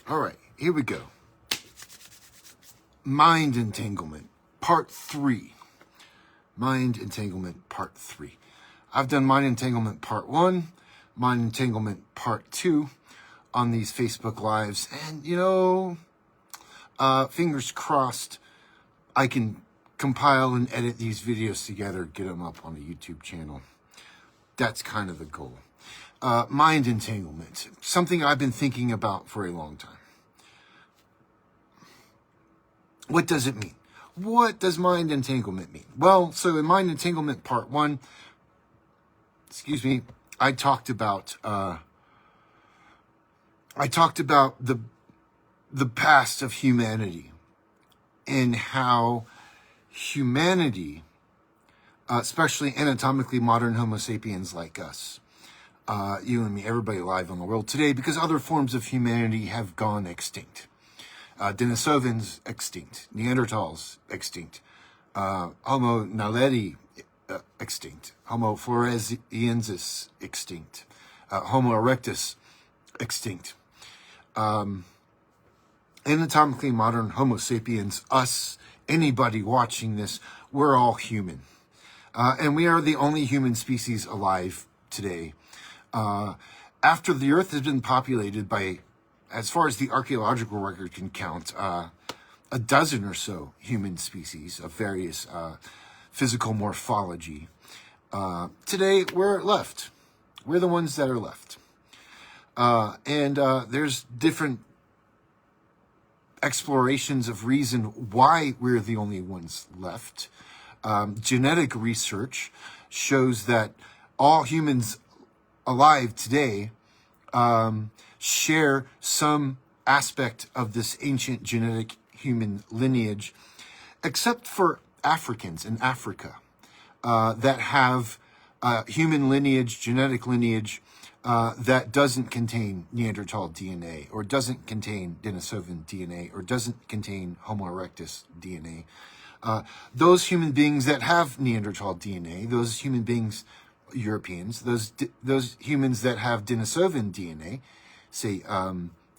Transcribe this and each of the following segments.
All right, here we go. Mind entanglement, part 3. Mind entanglement, part 3. I've done mind entanglement part 1, mind entanglement part 2 on these Facebook Lives. And, fingers crossed, I can compile and edit these videos together, get them up on a YouTube channel. That's kind of the goal. Mind entanglement, something I've been thinking about for a long time. What does it mean? What does mind entanglement mean? Well, so in mind entanglement part 1, I talked about the past of humanity and how humanity, especially anatomically modern Homo sapiens like us, you and me, everybody alive in the world today, because other forms of humanity have gone extinct. Denisovans extinct, Neanderthals extinct, Homo naledi extinct, Homo floresiensis extinct, Homo erectus extinct. Anatomically modern Homo sapiens, us, anybody watching this, we're all human. And we are the only human species alive today. After the Earth has been populated by, as far as the archaeological record can count, a dozen or so human species of various physical morphology. Today, we're left. We're the ones that are left. And there's different explorations of reason why we're the only ones left. Genetic research shows that all humans alive today share some aspect of this ancient genetic human lineage, except for Africans in Africa that have human lineage, genetic lineage, that doesn't contain Neanderthal DNA, or doesn't contain Denisovan DNA, or doesn't contain Homo erectus DNA. Those human beings that have Neanderthal DNA, those human beings, Europeans, those humans that have Denisovan DNA, say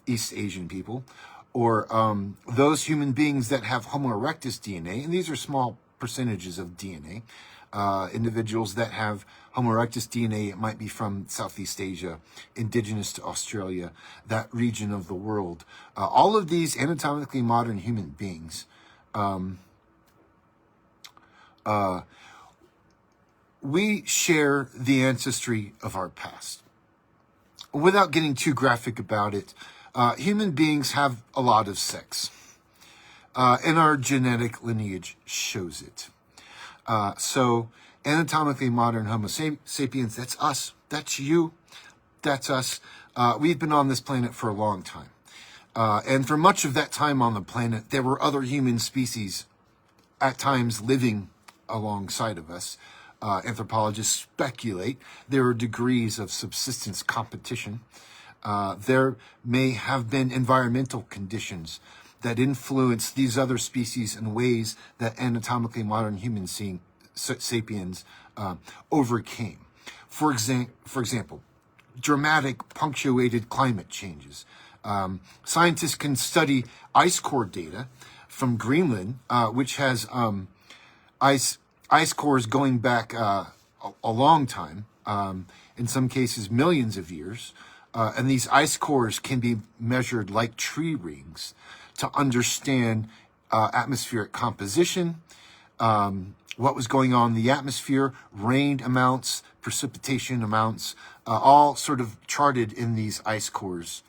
East Asian people, or those human beings that have Homo erectus DNA, and these are small percentages of DNA. Individuals that have Homo erectus DNA, it might be from Southeast Asia, indigenous to Australia, that region of the world. All of these anatomically modern human beings, we share the ancestry of our past. Without getting too graphic about it, human beings have a lot of sex, and our genetic lineage shows it. So anatomically modern Homo sapiens, that's us, that's you, that's us. We've been on this planet for a long time. And for much of that time on the planet, there were other human species at times living alongside of us. Anthropologists speculate there are degrees of subsistence competition. There may have been environmental conditions that influence these other species in ways that anatomically modern human sapiens overcame. For example, dramatic punctuated climate changes. Scientists can study ice core data from Greenland, which has ice cores going back a long time, in some cases millions of years. And these ice cores can be measured like tree rings to understand atmospheric composition, what was going on in the atmosphere, rain amounts, precipitation amounts, all sort of charted in these ice cores.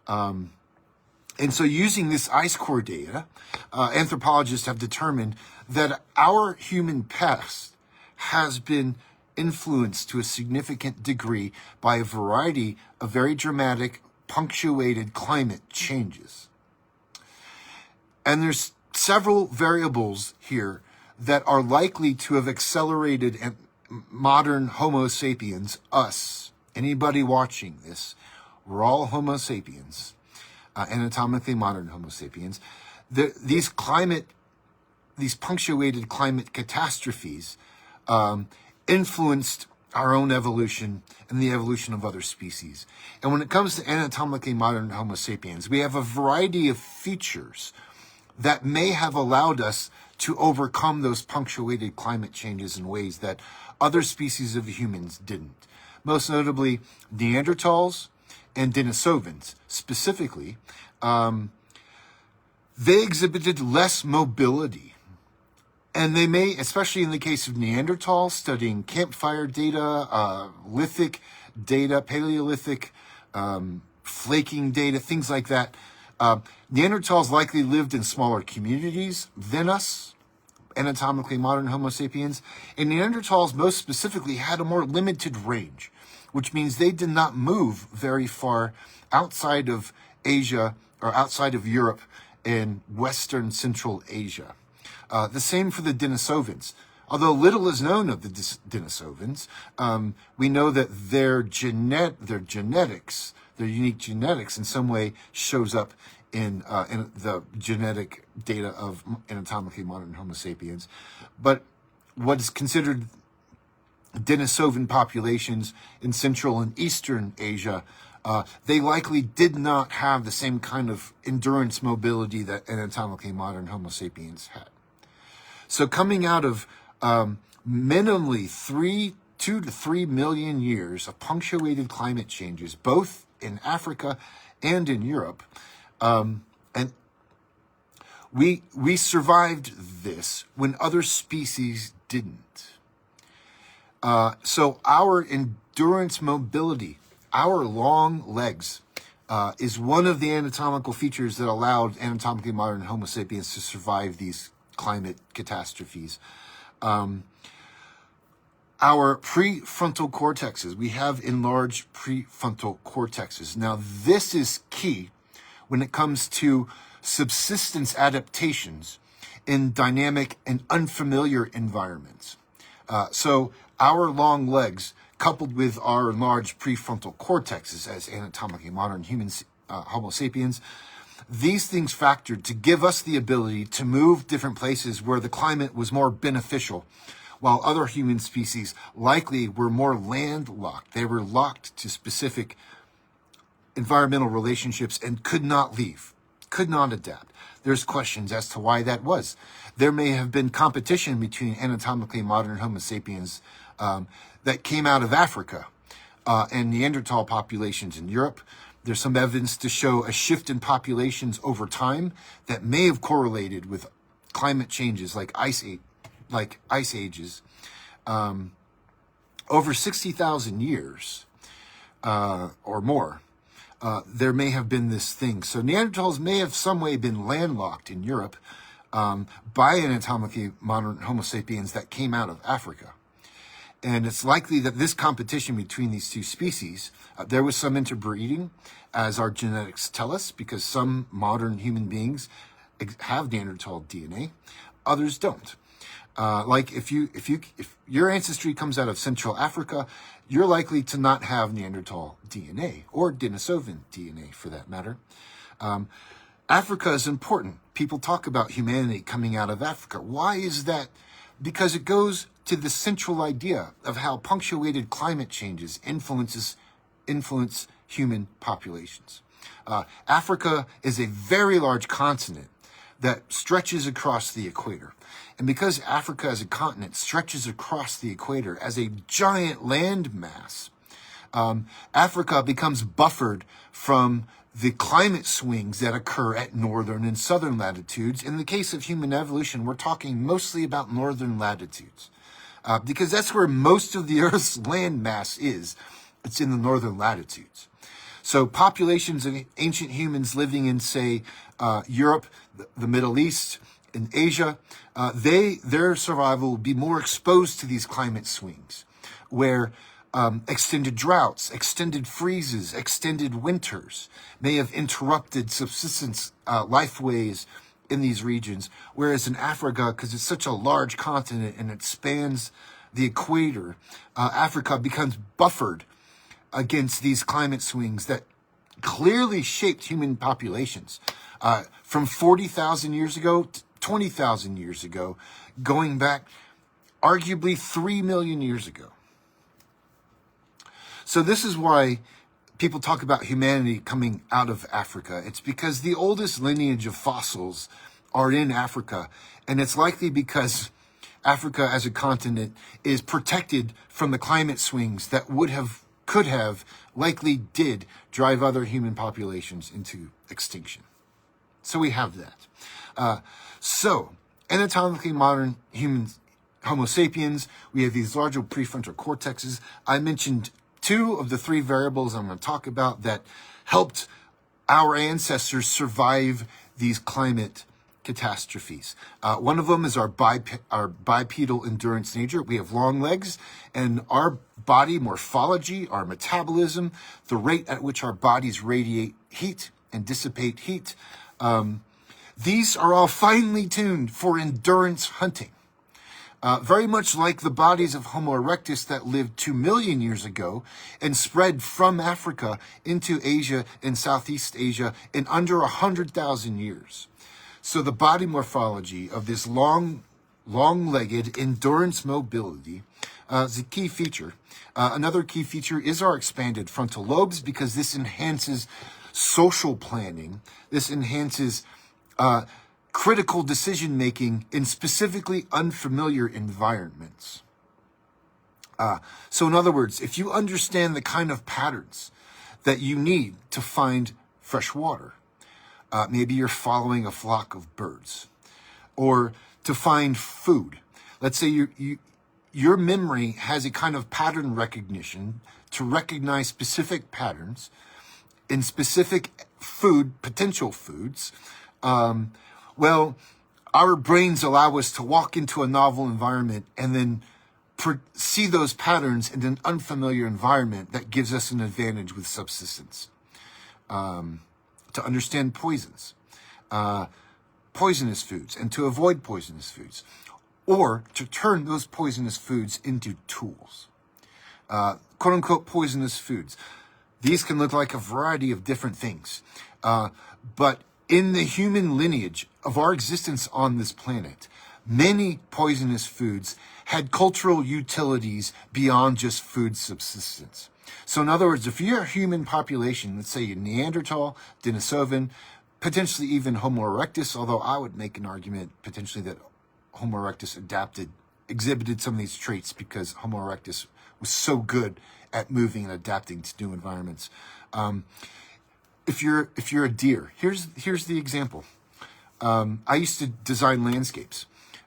And so using this ice core data, anthropologists have determined that our human past has been influenced to a significant degree by a variety of very dramatic, punctuated climate changes. And there's several variables here that are likely to have accelerated modern Homo sapiens, us, anybody watching this, we're all Homo sapiens, anatomically modern Homo sapiens. These punctuated climate catastrophes influenced our own evolution and the evolution of other species. And when it comes to anatomically modern Homo sapiens, we have a variety of features that may have allowed us to overcome those punctuated climate changes in ways that other species of humans didn't. Most notably, Neanderthals and Denisovans. Specifically, they exhibited less mobility. And they may, especially in the case of Neanderthals, studying campfire data, lithic data, Paleolithic, flaking data, things like that. Neanderthals likely lived in smaller communities than us, anatomically modern Homo sapiens. And Neanderthals, most specifically, had a more limited range, which means they did not move very far outside of Asia or outside of Europe and Western Central Asia. The same for the Denisovans. Although little is known of the Denisovans, we know that their genetics, their unique genetics, in some way shows up in the genetic data of anatomically modern Homo sapiens. But what is considered Denisovan populations in Central and Eastern Asia, they likely did not have the same kind of endurance mobility that anatomically modern Homo sapiens had. So coming out of minimally 2 to 3 million years of punctuated climate changes, both in Africa and in Europe, and we survived this when other species didn't. So our endurance mobility, our long legs, is one of the anatomical features that allowed anatomically modern Homo sapiens to survive these climate catastrophes. Our prefrontal cortexes, we have enlarged prefrontal cortexes. Now, this is key when it comes to subsistence adaptations in dynamic and unfamiliar environments. So our long legs, coupled with our enlarged prefrontal cortexes as anatomically modern humans, Homo sapiens, these things factored to give us the ability to move different places where the climate was more beneficial, while other human species likely were more landlocked. They were locked to specific environmental relationships and could not leave, could not adapt. There's questions as to why that was. There may have been competition between anatomically modern Homo sapiens that came out of Africa and Neanderthal populations in Europe. There's some evidence to show a shift in populations over time that may have correlated with climate changes like ice ages. Over 60,000 years or more, there may have been this thing. So Neanderthals may have some way been landlocked in Europe by anatomically modern Homo sapiens that came out of Africa. And it's likely that this competition between these two species, there was some interbreeding, as our genetics tell us, because some modern human beings have Neanderthal DNA, others don't. Like if your ancestry comes out of Central Africa, you're likely to not have Neanderthal DNA or Denisovan DNA for that matter. Africa is important. People talk about humanity coming out of Africa. Why is that? Because it goes to the central idea of how punctuated climate changes influence human populations. Africa is a very large continent that stretches across the equator. And because Africa as a continent stretches across the equator as a giant land mass, Africa becomes buffered from the climate swings that occur at northern and southern latitudes. In the case of human evolution, we're talking mostly about northern latitudes, because that's where most of the Earth's land mass is. It's in the northern latitudes. So populations of ancient humans living in, say, Europe, the Middle East, in Asia, their survival will be more exposed to these climate swings, where extended droughts, extended freezes, extended winters may have interrupted subsistence lifeways in these regions. Whereas in Africa, because it's such a large continent and it spans the equator, Africa becomes buffered against these climate swings that clearly shaped human populations from 40,000 years ago to 20,000 years ago, going back arguably 3 million years ago. So this is why people talk about humanity coming out of Africa. It's because the oldest lineage of fossils are in Africa, and it's likely because Africa as a continent is protected from the climate swings that could have, likely did drive other human populations into extinction. So we have that. So anatomically modern humans, Homo sapiens, we have these larger prefrontal cortexes. I mentioned 2 of the 3 variables I'm going to talk about that helped our ancestors survive these climate catastrophes. One of them is our bipedal endurance nature. We have long legs, and our body morphology, our metabolism, the rate at which our bodies radiate heat and dissipate heat, these are all finely tuned for endurance hunting. Very much like the bodies of Homo erectus that lived 2 million years ago and spread from Africa into Asia and Southeast Asia in under 100,000 years. So the body morphology of this long-legged endurance mobility is a key feature. Another key feature is our expanded frontal lobes, because this enhances social planning. This enhances critical decision-making in specifically unfamiliar environments. So in other words, if you understand the kind of patterns that you need to find fresh water, maybe you're following a flock of birds, or to find food. Let's say your memory has a kind of pattern recognition to recognize specific patterns in specific potential foods. Well, our brains allow us to walk into a novel environment and then see those patterns in an unfamiliar environment that gives us an advantage with subsistence. To understand poisons, poisonous foods, and to avoid poisonous foods, or to turn those poisonous foods into tools. Quote-unquote poisonous foods. These can look like a variety of different things. But in the human lineage of our existence on this planet, many poisonous foods had cultural utilities beyond just food subsistence. So in other words, if you're a human population, let's say Neanderthal, Denisovan, potentially even Homo erectus, although I would make an argument potentially that Homo erectus exhibited some of these traits because Homo erectus was so good at moving and adapting to new environments. If you're a deer, here's the example. I used to design landscapes.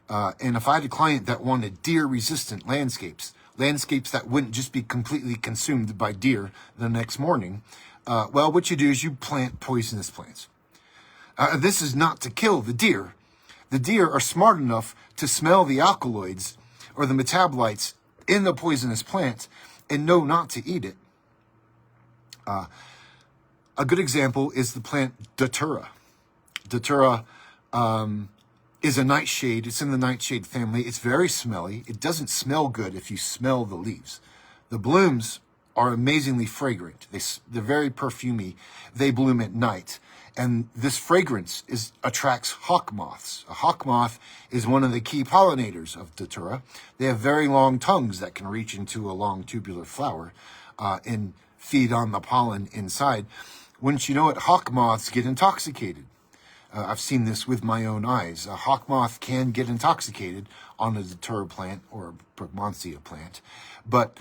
And if I had a client that wanted deer-resistant landscapes that wouldn't just be completely consumed by deer the next morning, well, what you do is you plant poisonous plants. This is not to kill the deer. The deer are smart enough to smell the alkaloids or the metabolites in the poisonous plant and know not to eat it. A good example is the plant Datura. Datura is a nightshade. It's in the nightshade family. It's very smelly. It doesn't smell good if you smell the leaves. The blooms are amazingly fragrant. They're very perfumey. They bloom at night. And this fragrance attracts hawk moths. A hawk moth is one of the key pollinators of Datura. They have very long tongues that can reach into a long tubular flower and feed on the pollen inside. Wouldn't you know it, hawk moths get intoxicated. I've seen this with my own eyes. A hawk moth can get intoxicated on a Datura plant or a Brugmansia plant. But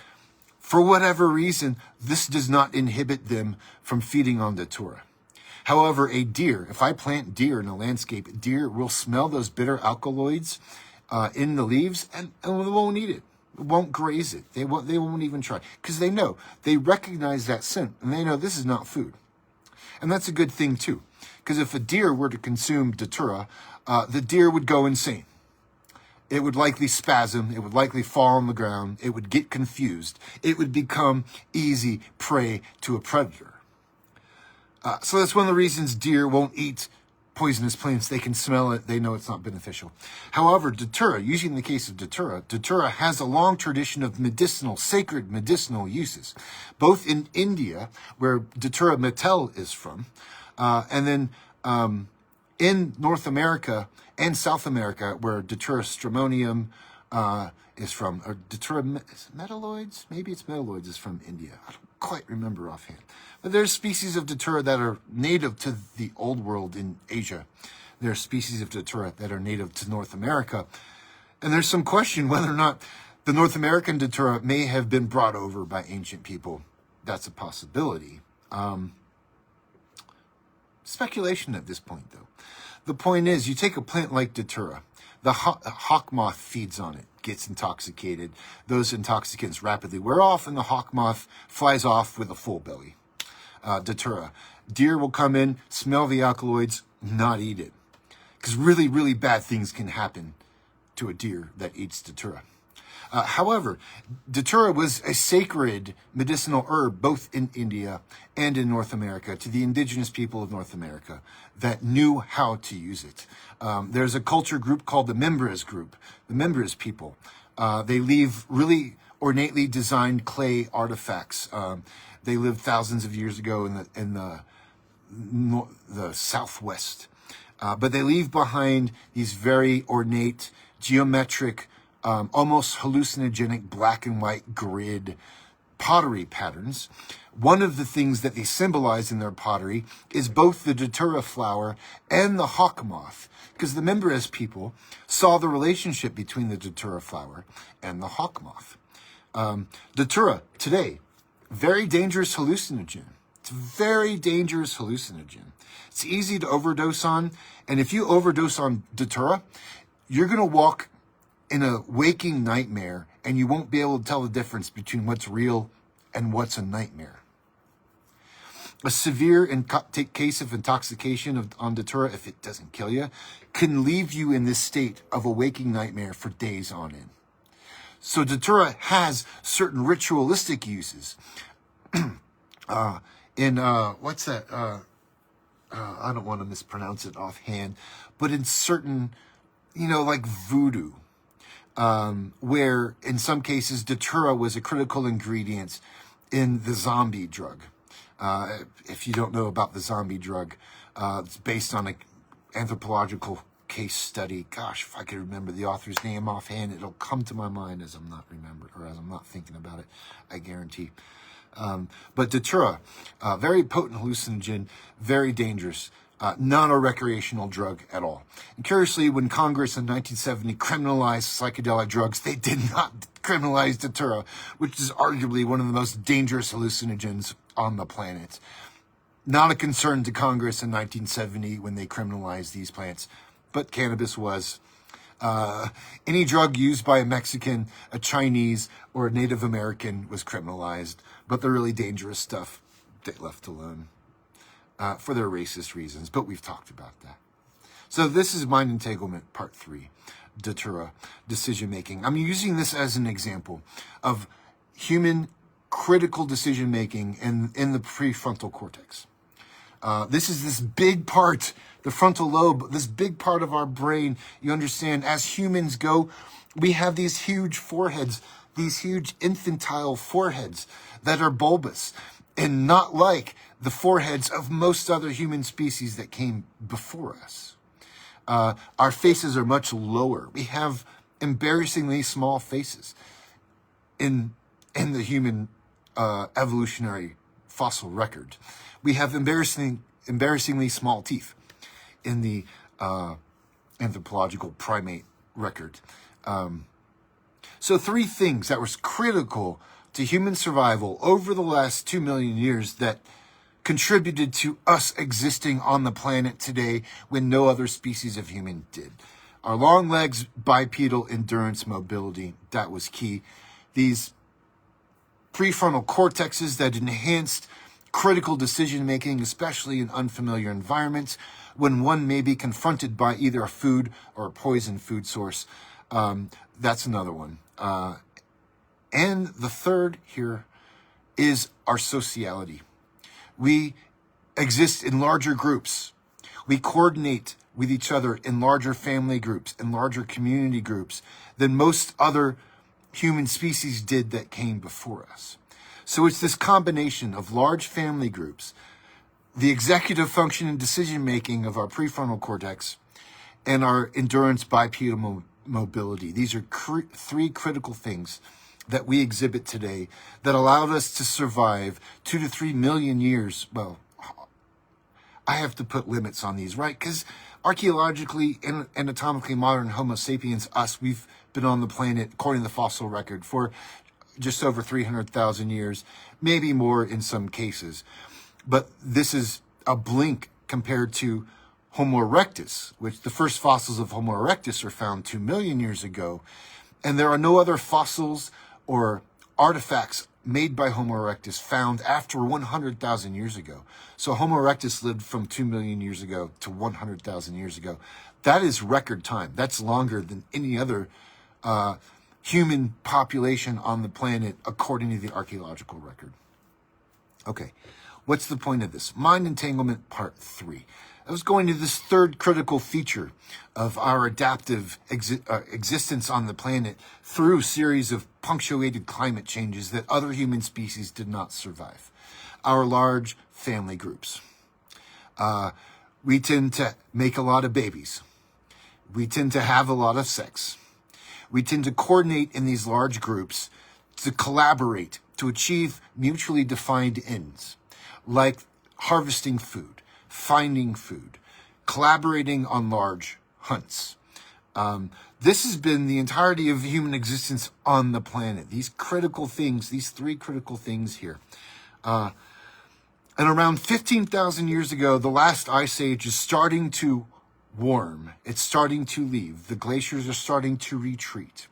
for whatever reason, this does not inhibit them from feeding on Datura. However, a deer, if I plant deer in a landscape, deer will smell those bitter alkaloids in the leaves and they won't eat it. Won't graze it. They won't even try. Because they recognize that scent, and they know this is not food. And that's a good thing too. Because if a deer were to consume Datura, the deer would go insane. It would likely spasm. It would likely fall on the ground. It would get confused. It would become easy prey to a predator. So that's one of the reasons deer won't eat poisonous plants. They can smell it. They know it's not beneficial. However, Datura, usually in the case of Datura has a long tradition of sacred medicinal uses, both in India, where Datura metel is from, and then in North America and South America, where Datura stramonium is from, or Datura metalloids, maybe it's metalloids is from India. quite remember offhand. But there's species of Datura that are native to the Old World in Asia. There are species of Datura that are native to North America. And there's some question whether or not the North American Datura may have been brought over by ancient people. That's a possibility. Speculation at this point, though. The point is, you take a plant like Datura, the hawk moth feeds on it, gets intoxicated. Those intoxicants rapidly wear off, and the hawk moth flies off with a full belly. Datura. Deer will come in, smell the alkaloids, not eat it. Because really, really bad things can happen to a deer that eats Datura. However, Datura was a sacred medicinal herb both in India and in North America to the indigenous people of North America that knew how to use it. There's a culture group called the Membres group, the Membres people. They leave really ornately designed clay artifacts. They lived thousands of years ago in the Southwest. But they leave behind these very ornate, geometric, almost hallucinogenic black and white grid pottery patterns. One of the things that they symbolize in their pottery is both the Datura flower and the hawk moth, because the Membres people saw the relationship between the Datura flower and the hawk moth. Datura, today, very dangerous hallucinogen. It's a very dangerous hallucinogen. It's easy to overdose on, and if you overdose on Datura, you're going to walk in a waking nightmare, and you won't be able to tell the difference between what's real and what's a nightmare. A severe case of intoxication on Datura, if it doesn't kill you, can leave you in this state of a waking nightmare for days on end. So Datura has certain ritualistic uses. I don't want to mispronounce it offhand, but in certain, like voodoo, where in some cases Datura was a critical ingredient in the zombie drug. If you don't know about the zombie drug, it's based on an anthropological case study. Gosh, if I could remember the author's name offhand, it'll come to my mind as I'm not thinking about it, I guarantee. But Datura, very potent hallucinogen, very dangerous, not a recreational drug at all. And curiously, when Congress in 1970 criminalized psychedelic drugs, they did not criminalize Datura, which is arguably one of the most dangerous hallucinogens on the planet. Not a concern to Congress in 1970 when they criminalized these plants, but cannabis was. Any drug used by a Mexican, a Chinese, or a Native American was criminalized, but the really dangerous stuff, they left alone for their racist reasons, but we've talked about that. So this is Mind Entanglement Part 3, Datura, decision-making. I'm using this as an example of human critical decision-making in the prefrontal cortex. This is this big part, the frontal lobe, this big part of our brain. You understand, as humans go, we have these huge foreheads, these huge infantile foreheads that are bulbous and not like the foreheads of most other human species that came before us. Our faces are much lower. We have embarrassingly small faces in the human evolutionary fossil record. We have embarrassingly small teeth in the anthropological primate record. So 3 things that was critical to human survival over the last 2 million years that contributed to us existing on the planet today when no other species of human did. Our long legs, bipedal endurance, mobility, that was key. These prefrontal cortexes that enhanced critical decision-making, especially in unfamiliar environments, when one may be confronted by either a food or a poison food source. That's another one. And the third here is our sociality. We exist in larger groups. We coordinate with each other in larger family groups, in larger community groups than most other human species did that came before us. So it's this combination of large family groups, the executive function and decision-making of our prefrontal cortex, and our endurance bipedal mobility. These are 3 critical things that we exhibit today that allowed us to survive 2 to 3 million years. Well, I have to put limits on these, right? Because archaeologically and anatomically modern Homo sapiens, us, we've been on the planet, according to the fossil record, for just over 300,000 years, maybe more in some cases. But this is a blink compared to Homo erectus, which the first fossils of Homo erectus are found 2 million years ago. And there are no other fossils or artifacts made by Homo erectus found after 100,000 years ago. So Homo erectus lived from 2 million years ago to 100,000 years ago. That is record time. That's longer than any other human population on the planet, according to the archaeological record. Okay, what's the point of this? Mind entanglement part 3. I was going to this third critical feature of our adaptive existence on the planet through a series of punctuated climate changes that other human species did not survive. Our large family groups. We tend to make a lot of babies. We tend to have a lot of sex. We tend to coordinate in these large groups to collaborate to achieve mutually defined ends, like harvesting food, finding food, collaborating on large hunts. This has been the entirety of human existence on the planet. These critical things, these 3 critical things here. And around 15,000 years ago, the last ice age is starting to warm. It's starting to leave. The glaciers are starting to retreat.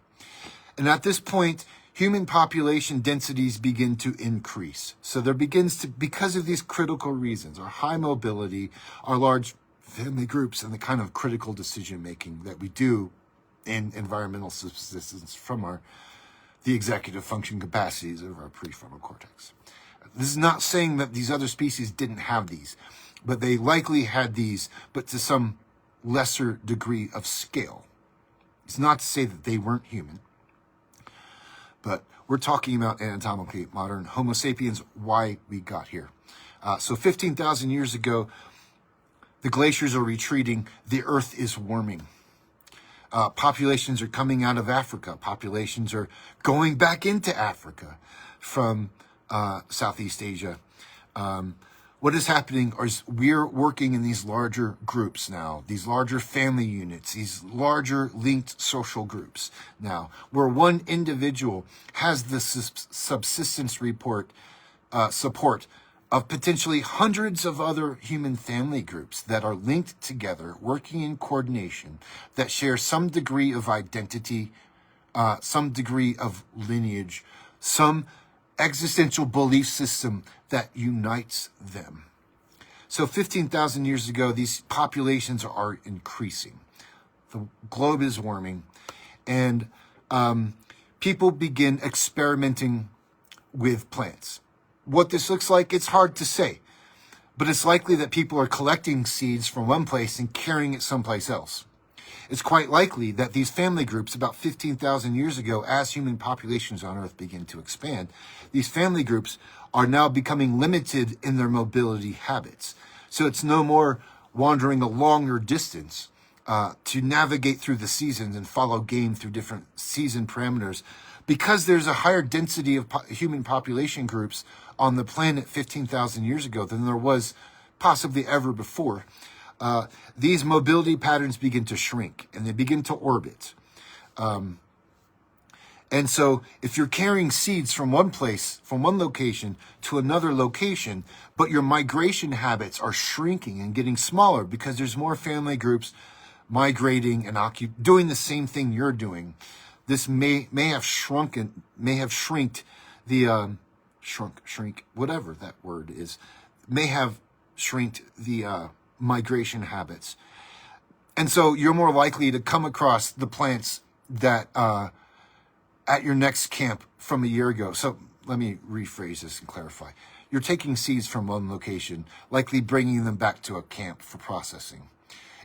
And at this point, human population densities begin to increase. So there begins to, because of these critical reasons, our high mobility, our large family groups, and the kind of critical decision-making that we do in environmental subsistence from the executive function capacities of our prefrontal cortex. This is not saying that these other species didn't have these, but they likely had these, but to some lesser degree of scale. It's not to say that they weren't human, but we're talking about anatomically modern Homo sapiens, why we got here. So 15,000 years ago, the glaciers are retreating, the earth is warming. Populations are coming out of Africa. Populations are going back into Africa from Southeast Asia. What is happening is we're working in these larger groups now, these larger family units, these larger linked social groups now, where one individual has the subsistence support of potentially hundreds of other human family groups that are linked together, working in coordination, that share some degree of identity, some degree of lineage, some existential belief system that unites them. So 15,000 years ago, these populations are increasing. The globe is warming, and people begin experimenting with plants. What this looks like, it's hard to say, but it's likely that people are collecting seeds from one place and carrying it someplace else. It's quite likely that these family groups, about 15,000 years ago, as human populations on Earth begin to expand, these family groups are now becoming limited in their mobility habits. So it's no more wandering a longer distance to navigate through the seasons and follow game through different season parameters. Because there's a higher density of human population groups on the planet 15,000 years ago than there was possibly ever before, these mobility patterns begin to shrink and they begin to orbit. And so if you're carrying seeds from one place, from one location to another location, but your migration habits are shrinking and getting smaller because there's more family groups migrating and doing the same thing you're doing, this may have shrinked the whatever that word is, may have shrinked the migration habits. And so you're more likely to come across the plants that at your next camp from a year ago. So let me rephrase this and clarify. You're taking seeds from one location, likely bringing them back to a camp for processing.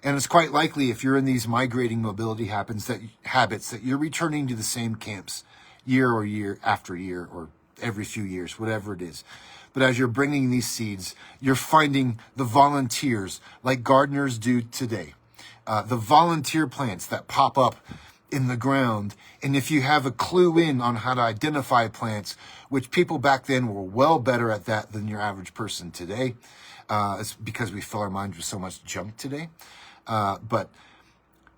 And it's quite likely, if you're in these migrating mobility habits, that you're returning to the same camps year after year, or every few years, whatever it is. But as you're bringing these seeds, you're finding the volunteers, like gardeners do today. The volunteer plants that pop up in the ground. And if you have a clue in on how to identify plants, which people back then were well better at that than your average person today, it's because we fill our minds with so much junk today. But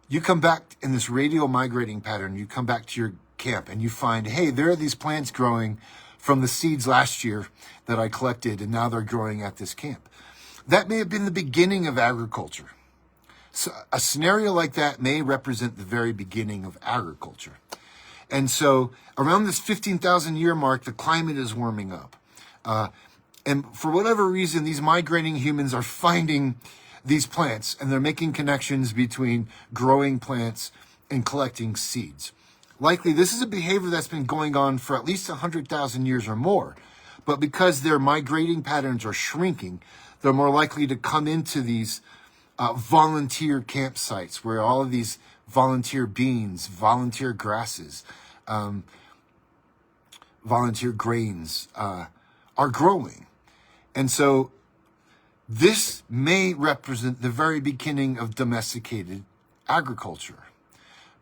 you come back in this radial migrating pattern, you come back to your camp and you find, hey, there are these plants growing from the seeds last year that I collected, and now they're growing at this camp. That may have been the beginning of agriculture. So a scenario like that may represent the very beginning of agriculture. And so around this 15,000 year mark, the climate is warming up. And for whatever reason, these migrating humans are finding these plants, and they're making connections between growing plants and collecting seeds. Likely, this is a behavior that's been going on for at least 100,000 years or more. But because their migrating patterns are shrinking, they're more likely to come into these volunteer campsites where all of these volunteer beans, volunteer grasses, volunteer grains are growing. And so this may represent the very beginning of domesticated agriculture,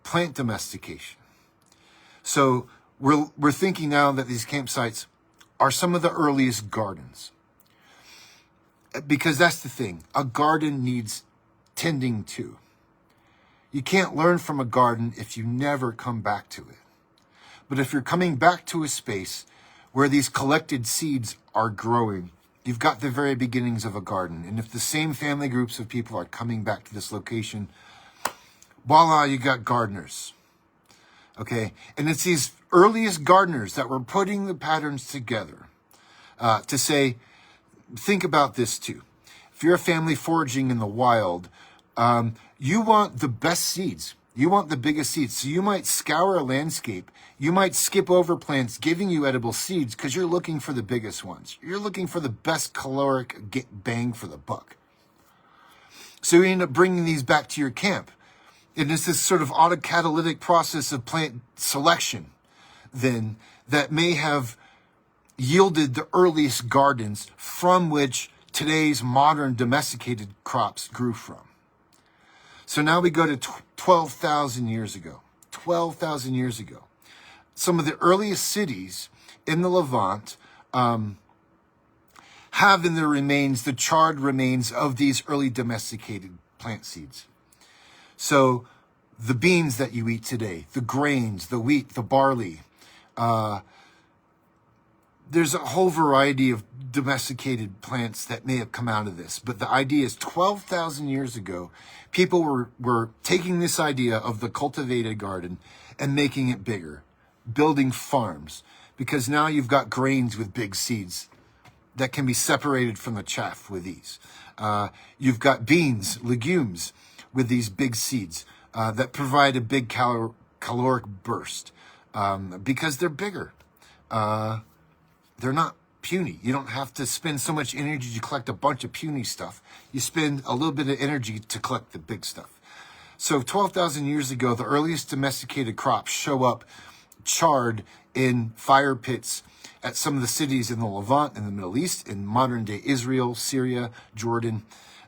plant domestication. So we're thinking now that these campsites are some of the earliest gardens. Because that's the thing, a garden needs tending to. You can't learn from a garden if you never come back to it. But if you're coming back to a space where these collected seeds are growing, you've got the very beginnings of a garden. And if the same family groups of people are coming back to this location, voila, you got gardeners. Okay? And it's these earliest gardeners that were putting the patterns together to say, think about this too. If you're a family foraging in the wild, you want the best seeds. You want the biggest seeds. So you might scour a landscape. You might skip over plants giving you edible seeds because you're looking for the biggest ones. You're looking for the best caloric bang for the buck. So you end up bringing these back to your camp. And it's this sort of autocatalytic process of plant selection then that may have yielded the earliest gardens from which today's modern domesticated crops grew from. So now we go to 12,000 years ago. 12,000 years ago. Some of the earliest cities in the Levant have in their remains the charred remains of these early domesticated plant seeds. So the beans that you eat today, the grains, the wheat, the barley, there's a whole variety of domesticated plants that may have come out of this. But the idea is 12,000 years ago, people were taking this idea of the cultivated garden and making it bigger, building farms, because now you've got grains with big seeds that can be separated from the chaff with ease. You've got beans, legumes with these big seeds that provide a big caloric burst because they're bigger. They're not puny. You don't have to spend so much energy to collect a bunch of puny stuff. You spend a little bit of energy to collect the big stuff. So 12,000 years ago, the earliest domesticated crops show up charred in fire pits at some of the cities in the Levant, in the Middle East, in modern-day Israel, Syria, Jordan,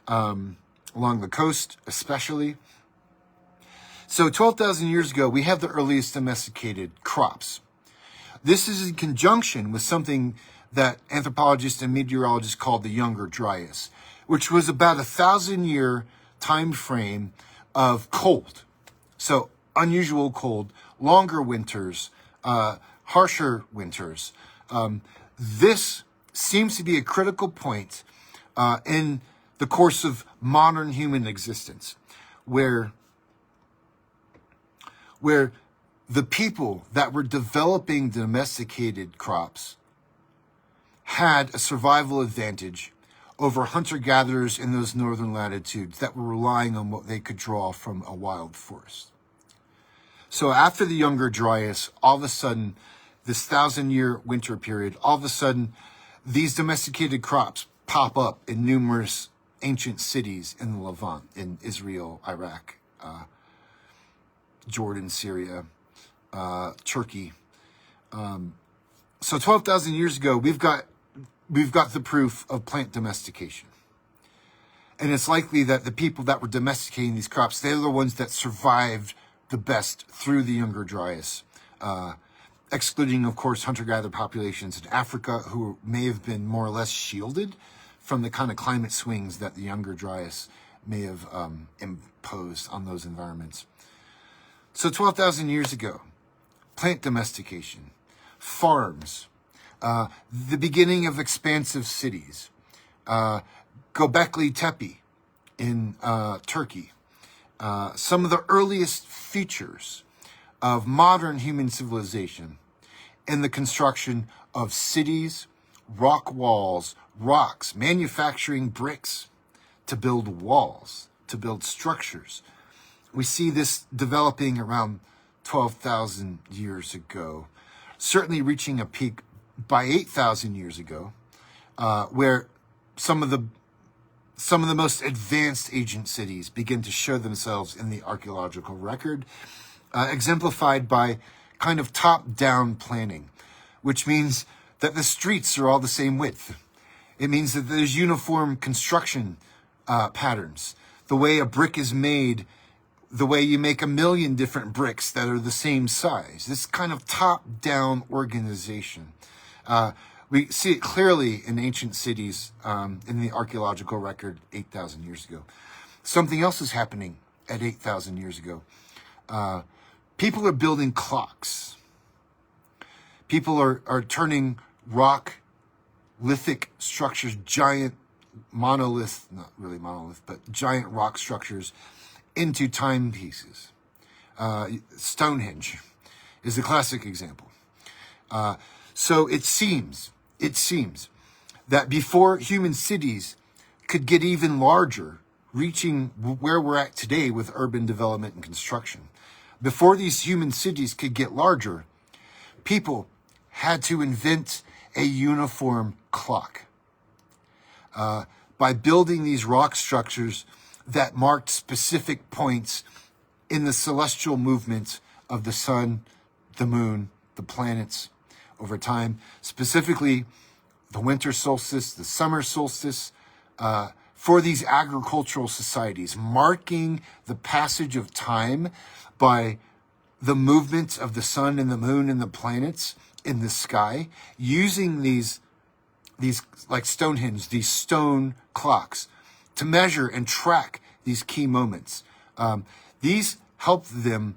along the coast especially. So 12,000 years ago, we have the earliest domesticated crops. This is in conjunction with something that anthropologists and meteorologists called the Younger Dryas, which was about 1,000-year time frame of cold. So unusual cold, longer winters, harsher winters. This seems to be a critical point in the course of modern human existence, where the people that were developing domesticated crops had a survival advantage over hunter-gatherers in those northern latitudes that were relying on what they could draw from a wild forest. So after the Younger Dryas, all of a sudden, this 1,000-year winter period, all of a sudden, these domesticated crops pop up in numerous ancient cities in the Levant, in Israel, Iraq, Jordan, Syria, Turkey. So 12,000 years ago, we've got the proof of plant domestication. And it's likely that the people that were domesticating these crops, they're the ones that survived the best through the Younger Dryas, excluding, of course, hunter-gatherer populations in Africa who may have been more or less shielded from the kind of climate swings that the Younger Dryas may have imposed on those environments. So 12,000 years ago, plant domestication, farms, the beginning of expansive cities, Göbekli Tepe in Turkey, some of the earliest features of modern human civilization in the construction of cities, rock walls, rocks, manufacturing bricks to build walls, to build structures. We see this developing around 12,000 years ago, certainly reaching a peak by 8,000 years ago, where some of the most advanced ancient cities begin to show themselves in the archaeological record, exemplified by kind of top-down planning, which means that the streets are all the same width. It means that there's uniform construction patterns. The way a brick is made, the way you make 1 million different bricks that are the same size. This kind of top-down organization. We see it clearly in ancient cities in the archaeological record 8,000 years ago. Something else is happening at 8,000 years ago. People are building clocks. People are turning rock, lithic structures, giant monolith, not really monolith, but giant rock structures into timepieces. Stonehenge is a classic example. So it seems that before human cities could get even larger, reaching where we're at today with urban development and construction, before these human cities could get larger, people had to invent a uniform clock. By building these rock structures that marked specific points in the celestial movement of the sun, the moon, the planets over time, specifically the winter solstice, the summer solstice, for these agricultural societies, marking the passage of time by the movement of the sun and the moon and the planets in the sky, using these like Stonehenge, these stone clocks, to measure and track these key moments. These help them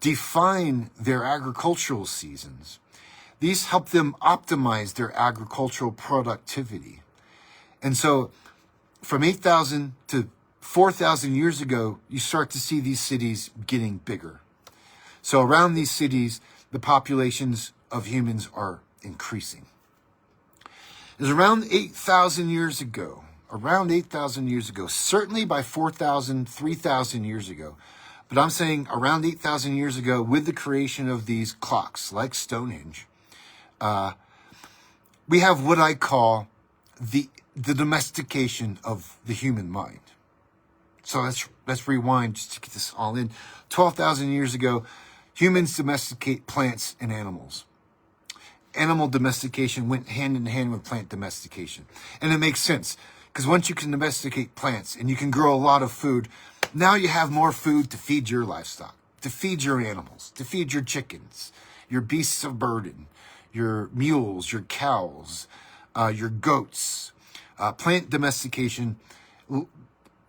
define their agricultural seasons. These help them optimize their agricultural productivity. And so from 8,000 to 4,000 years ago, you start to see these cities getting bigger. So around these cities, the populations of humans are increasing. It was around 8,000 years ago, certainly by 4,000, 3,000 years ago. But I'm saying around 8,000 years ago, with the creation of these clocks, like Stonehenge, we have what I call the domestication of the human mind. So let's rewind just to get this all in. 12,000 years ago, humans domesticate plants and animals. Animal domestication went hand in hand with plant domestication. And it makes sense, because once you can domesticate plants and you can grow a lot of food, now you have more food to feed your livestock, to feed your animals, to feed your chickens, your beasts of burden, your mules, your cows, your goats. Plant domestication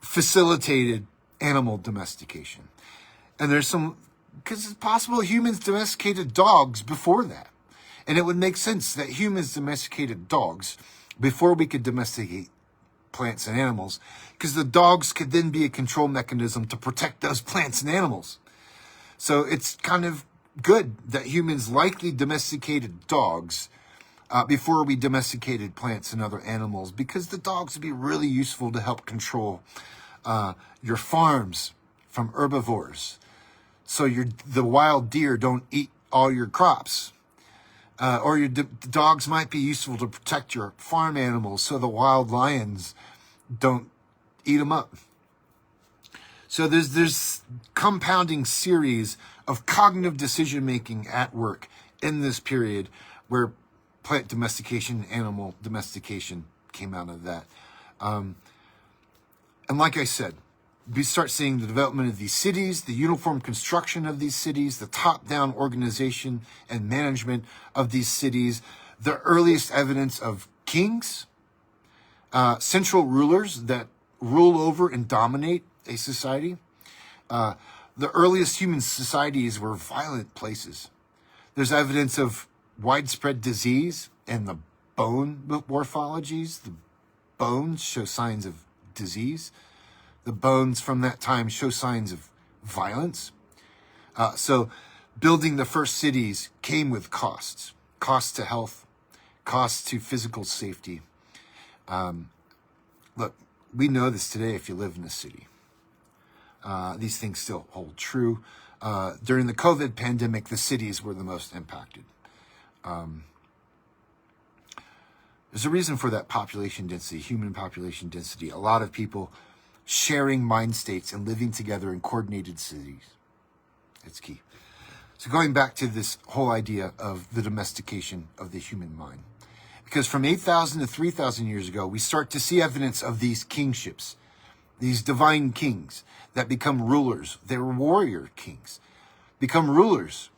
facilitated animal domestication. And there's some, because it's possible humans domesticated dogs before that. And it would make sense that humans domesticated dogs before we could domesticate plants and animals, because the dogs could then be a control mechanism to protect those plants and animals. So it's kind of good that humans likely domesticated dogs before we domesticated plants and other animals, because the dogs would be really useful to help control your farms from herbivores. So the wild deer don't eat all your crops. Or your dogs might be useful to protect your farm animals so the wild lions don't eat them up. So there's compounding series of cognitive decision-making at work in this period where plant domestication, animal domestication came out of that. And like I said, we start seeing the development of these cities, the uniform construction of these cities, the top-down organization and management of these cities, the earliest evidence of kings, central rulers that rule over and dominate a society. The earliest human societies were violent places. There's evidence of widespread disease and the bone morphologies. The bones show signs of disease. The bones from that time show signs of violence. So building the first cities came with costs. Costs to health, costs to physical safety. Look, we know this today if you live in a city. These things still hold true. During the COVID pandemic, the cities were the most impacted. There's a reason for that population density, human population density. A lot of people sharing mind states and living together in coordinated cities. It's key. So going back to this whole idea of the domestication of the human mind. Because from 8,000 to 3,000 years ago, we start to see evidence of these kingships, these divine kings that become rulers. They're warrior kings, become rulers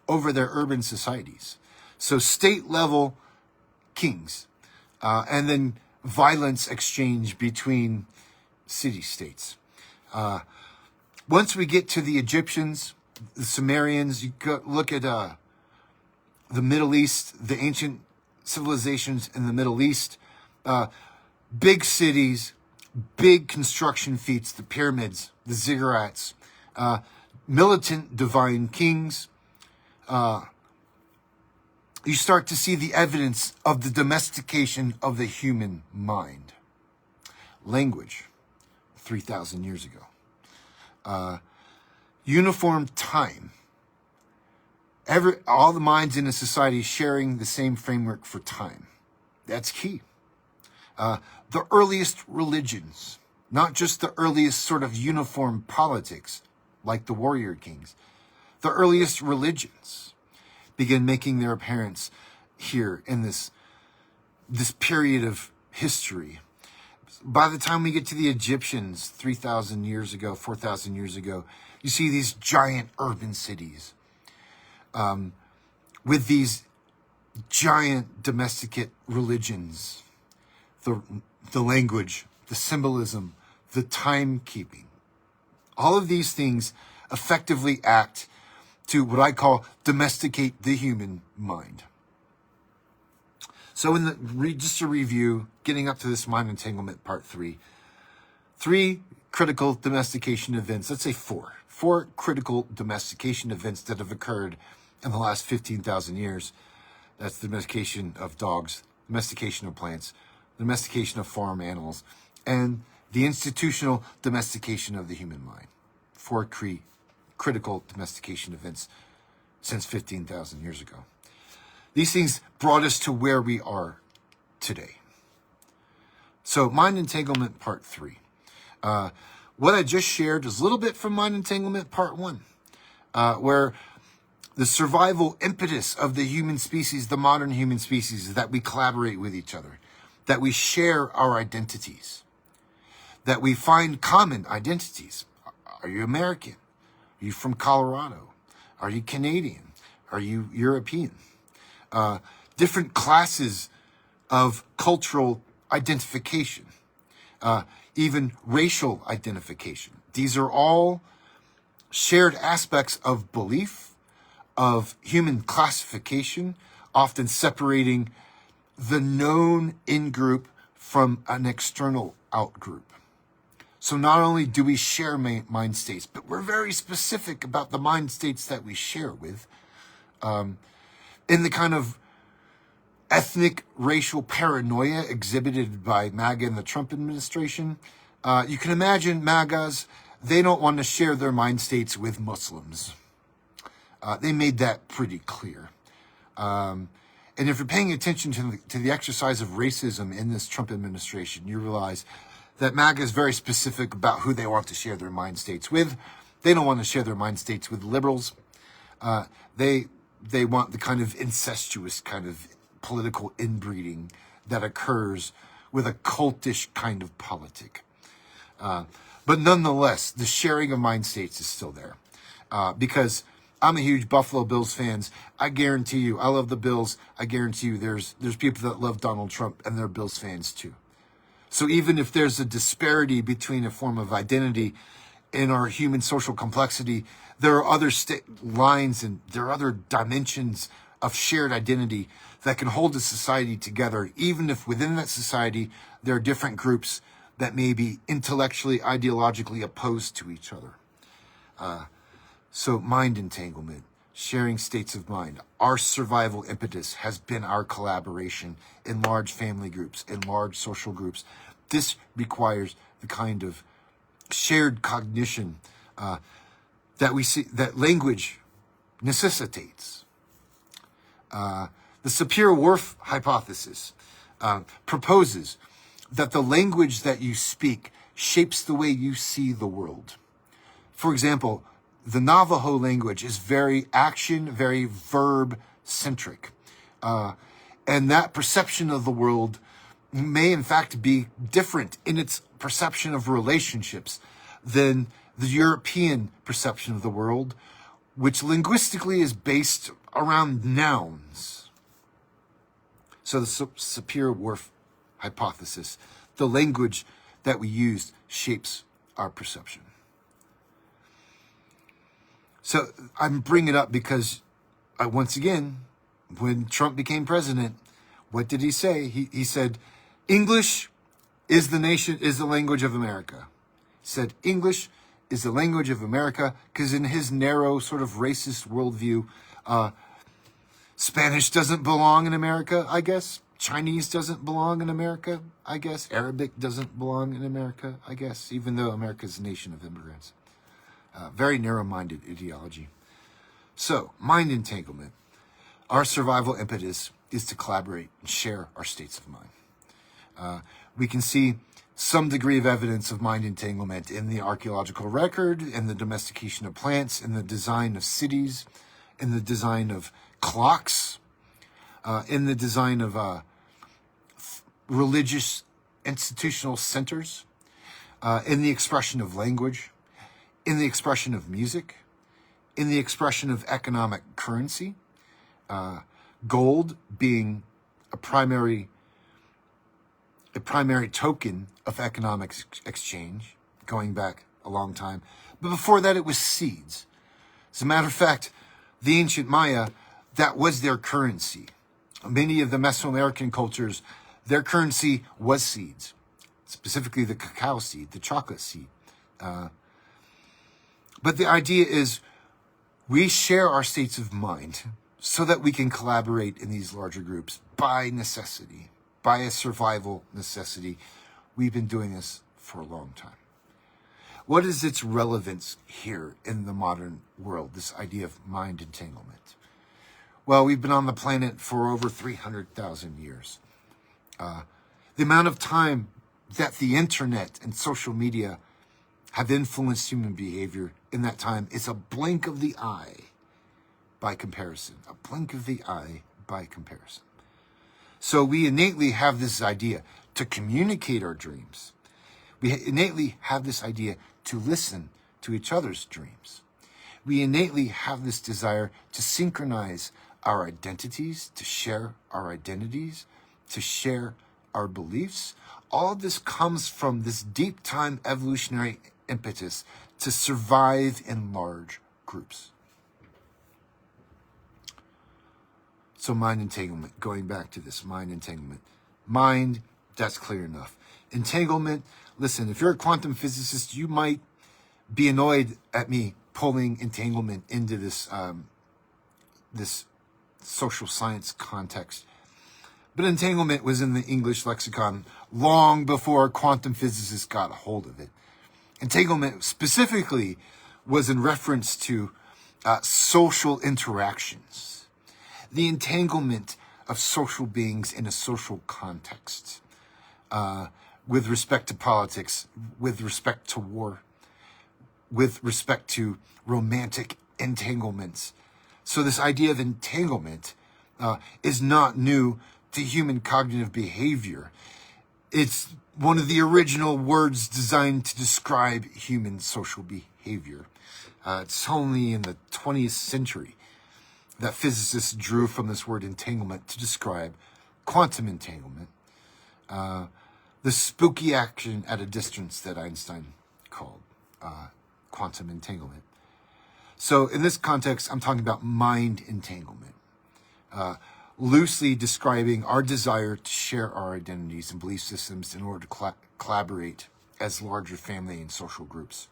over their urban societies. So state-level kings, and then violence exchange between city-states. Once we get to the Egyptians, the Sumerians, you look at the Middle East, the ancient civilizations in the Middle East, big cities, big construction feats, the pyramids, the ziggurats, militant divine kings. You start to see the evidence of the domestication of the human mind. Language, 3,000 years ago. Uniform time. All the minds in a society sharing the same framework for time. That's key. The earliest religions, not just the earliest sort of uniform politics, like the warrior kings. The earliest religions begin making their appearance here in this period of history. By the time we get to the Egyptians 3,000 years ago, 4,000 years ago, you see these giant urban cities with these giant domesticate religions, the language, the symbolism, the timekeeping. All of these things effectively act to what I call domesticate the human mind. So just to review, getting up to this mind entanglement part 3, 3 critical domestication events, let's say 4 critical domestication events that have occurred in the last 15,000 years. That's the domestication of dogs, domestication of plants, domestication of farm animals, and the institutional domestication of the human mind. 4 critical domestication events since 15,000 years ago. These things brought us to where we are today. So mind entanglement part 3. What I just shared is a little bit from mind entanglement part 1, where the survival impetus of the human species, the modern human species, is that we collaborate with each other, that we share our identities, that we find common identities. Are you American? Are you from Colorado? Are you Canadian? Are you European? Different classes of cultural identification, even racial identification. These are all shared aspects of belief, of human classification, often separating the known in-group from an external out-group. So not only do we share mind states, but we're very specific about the mind states that we share with. In the kind of ethnic racial paranoia exhibited by MAGA and the Trump administration, you can imagine MAGAs, they don't want to share their mind states with Muslims. They made that pretty clear. And if you're paying attention to the exercise of racism in this Trump administration, you realize that MAGA is very specific about who they want to share their mind states with. They don't want to share their mind states with liberals. They want the kind of incestuous kind of political inbreeding that occurs with a cultish kind of politic. But nonetheless, the sharing of mind states is still there. Because I'm a huge Buffalo Bills fans. I guarantee you, I love the Bills. I guarantee you there's people that love Donald Trump and they're Bills fans too. So even if there's a disparity between a form of identity in our human social complexity, there are other lines and there are other dimensions of shared identity that can hold a society together, even if within that society there are different groups that may be intellectually, ideologically opposed to each other. So mind entanglement, sharing states of mind. Our survival impetus has been our collaboration in large family groups, in large social groups. This requires the kind of shared cognition that we see, that language necessitates. The Sapir-Whorf hypothesis proposes that the language that you speak shapes the way you see the world. For example, the Navajo language is very action, very verb-centric. And that perception of the world may in fact be different in its perception of relationships than the European perception of the world, which linguistically is based around nouns. So the Sapir-Whorf hypothesis, the language that we use shapes our perception. So I'm bringing it up because, once again, when Trump became president, what did he say? He said, English is the language of America. He said, English is the language of America, because in his narrow sort of racist worldview, Spanish doesn't belong in America, I guess. Chinese doesn't belong in America, I guess. Arabic doesn't belong in America, I guess, even though America's a nation of immigrants. Very narrow-minded ideology. So, mind entanglement. Our survival impetus is to collaborate and share our states of mind. We can see some degree of evidence of mind entanglement in the archaeological record, in the domestication of plants, in the design of cities, in the design of clocks, in the design of religious institutional centers, in the expression of language, in the expression of music, in the expression of economic currency, gold being a primary token of economic exchange, going back a long time. But before that, it was seeds. As a matter of fact, the ancient Maya, that was their currency. Many of the Mesoamerican cultures, their currency was seeds, specifically the cacao seed, the chocolate seed. But the idea is we share our states of mind so that we can collaborate in these larger groups by necessity, by a survival necessity. We've been doing this for a long time. What is its relevance here in the modern world, this idea of mind entanglement? Well, we've been on the planet for over 300,000 years. The amount of time that the internet and social media have influenced human behavior in that time is a blink of the eye by comparison. A blink of the eye by comparison. So we innately have this idea to communicate our dreams. We innately have this idea to listen to each other's dreams. We innately have this desire to synchronize our identities, to share our identities, to share our beliefs. All of this comes from this deep time evolutionary impetus to survive in large groups. So mind entanglement, going back to this mind entanglement. Mind, that's clear enough. Entanglement, listen, if you're a quantum physicist, you might be annoyed at me pulling entanglement into this this social science context. But entanglement was in the English lexicon long before quantum physicists got a hold of it. Entanglement specifically was in reference to social interactions, the entanglement of social beings in a social context, with respect to politics, with respect to war, with respect to romantic entanglements. So this idea of entanglement is not new to human cognitive behavior. It's one of the original words designed to describe human social behavior. It's only in the 20th century that physicists drew from this word entanglement to describe quantum entanglement, the spooky action at a distance that Einstein called quantum entanglement. So in this context, I'm talking about mind entanglement, loosely describing our desire to share our identities and belief systems in order to collaborate as larger family and social groups.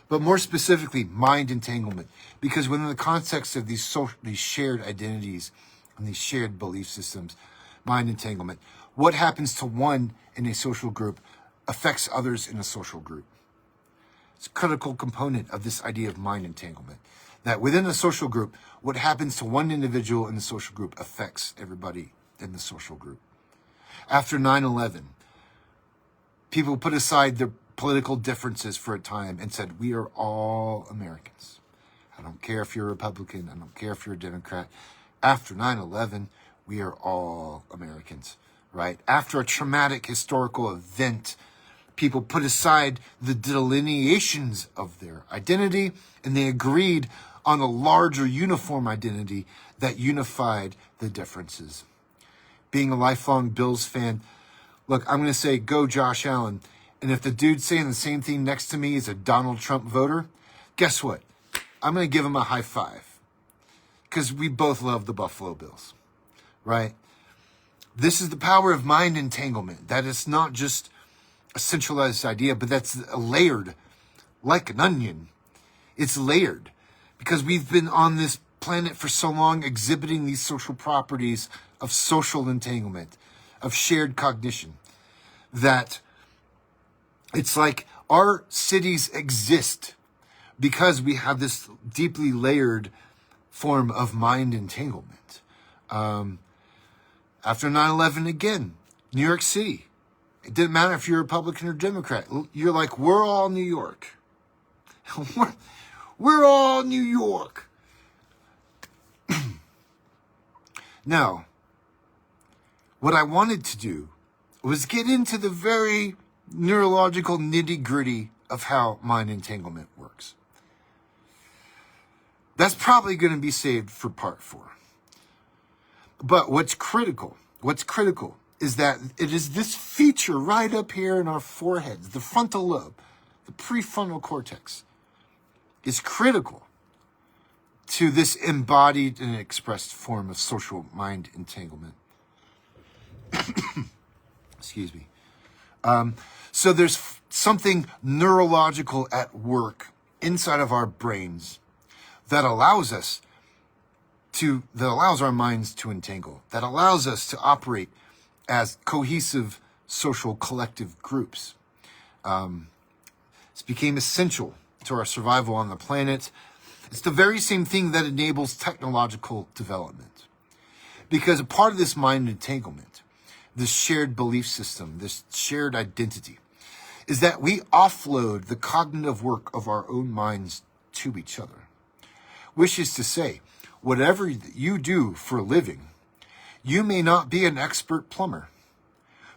But more specifically, mind entanglement, because within the context of these shared identities and these shared belief systems, mind entanglement, what happens to one in a social group affects others in a social group. It's a critical component of this idea of mind entanglement, that within a social group, what happens to one individual in the social group affects everybody in the social group. After 9/11, people put aside their political differences for a time and said, we are all Americans. I don't care if you're a Republican. I don't care if you're a Democrat. After 9/11, we are all Americans, right? After a traumatic historical event, people put aside the delineations of their identity and they agreed on a larger uniform identity that unified the differences. Being a lifelong Bills fan, look, I'm going to say, go Josh Allen. And if the dude saying the same thing next to me is a Donald Trump voter, guess what? I'm going to give him a high five because we both love the Buffalo Bills, right? This is the power of mind entanglement. That it's not just a centralized idea, but that's layered like an onion. It's layered because we've been on this planet for so long exhibiting these social properties of social entanglement, of shared cognition, that it's like our cities exist because we have this deeply layered form of mind entanglement. After 9/11 again, New York City, it didn't matter if you're Republican or Democrat. You're like, we're all New York. we're all New York. Now, what I wanted to do was get into the very neurological nitty-gritty of how mind entanglement works. That's probably going to be saved for part 4. But what's critical is that it is this feature right up here in our foreheads, the frontal lobe, the prefrontal cortex, is critical to this embodied and expressed form of social mind entanglement. Excuse me. So there's something neurological at work inside of our brains that allows our minds to entangle, that allows us to operate as cohesive social collective groups. This became essential to our survival on the planet. It's the very same thing that enables technological development. Because a part of this mind entanglement, this shared belief system, this shared identity, is that we offload the cognitive work of our own minds to each other. Which is to say, whatever you do for a living, you may not be an expert plumber,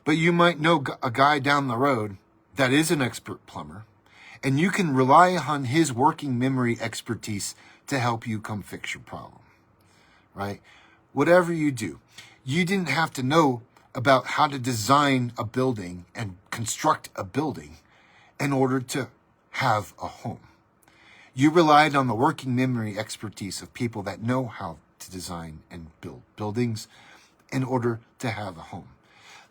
but you might know a guy down the road that is an expert plumber, and you can rely on his working memory expertise to help you come fix your problem, right? Whatever you do, you didn't have to know about how to design a building and construct a building in order to have a home. You relied on the working memory expertise of people that know how to design and build buildings in order to have a home.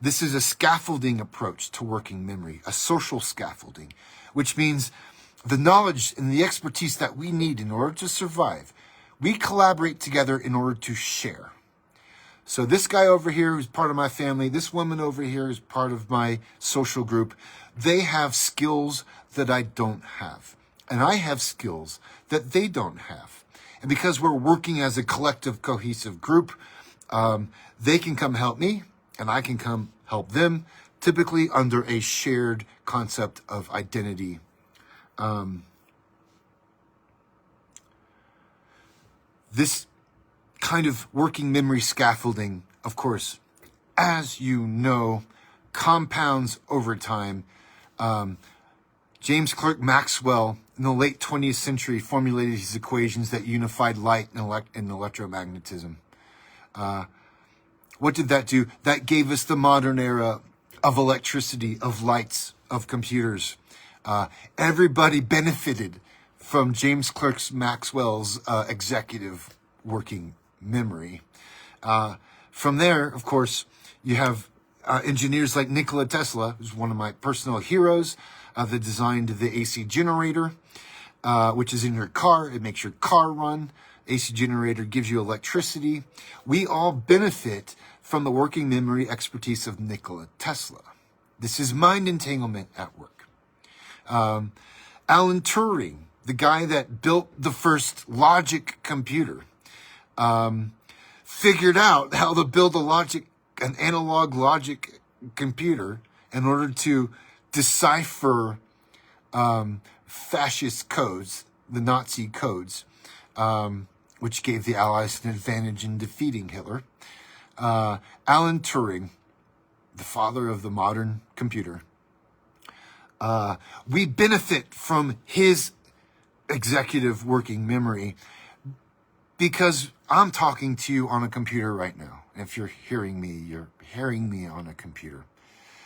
This is a scaffolding approach to working memory, a social scaffolding, which means the knowledge and the expertise that we need in order to survive, we collaborate together in order to share. So this guy over here who's part of my family, this woman over here is part of my social group. They have skills that I don't have. And I have skills that they don't have. And because we're working as a collective, cohesive group, they can come help me and I can come help them, typically under a shared concept of identity. This kind of working memory scaffolding, of course, as you know, compounds over time. James Clerk Maxwell, in the late 20th century, formulated these equations that unified light and electromagnetism. What did that do? That gave us the modern era of electricity, of lights, of computers. Everybody benefited from James Clerk Maxwell's executive working memory. From there, of course, you have engineers like Nikola Tesla, who's one of my personal heroes, that designed the AC generator, which is in your car. It makes your car run. AC generator gives you electricity. We all benefit from the working memory expertise of Nikola Tesla. This is mind entanglement at work. Alan Turing, the guy that built the first logic computer, figured out how to build an analog logic computer in order to decipher fascist codes, the Nazi codes, which gave the Allies an advantage in defeating Hitler. Alan Turing, the father of the modern computer, we benefit from his executive working memory because I'm talking to you on a computer right now. If you're hearing me on a computer.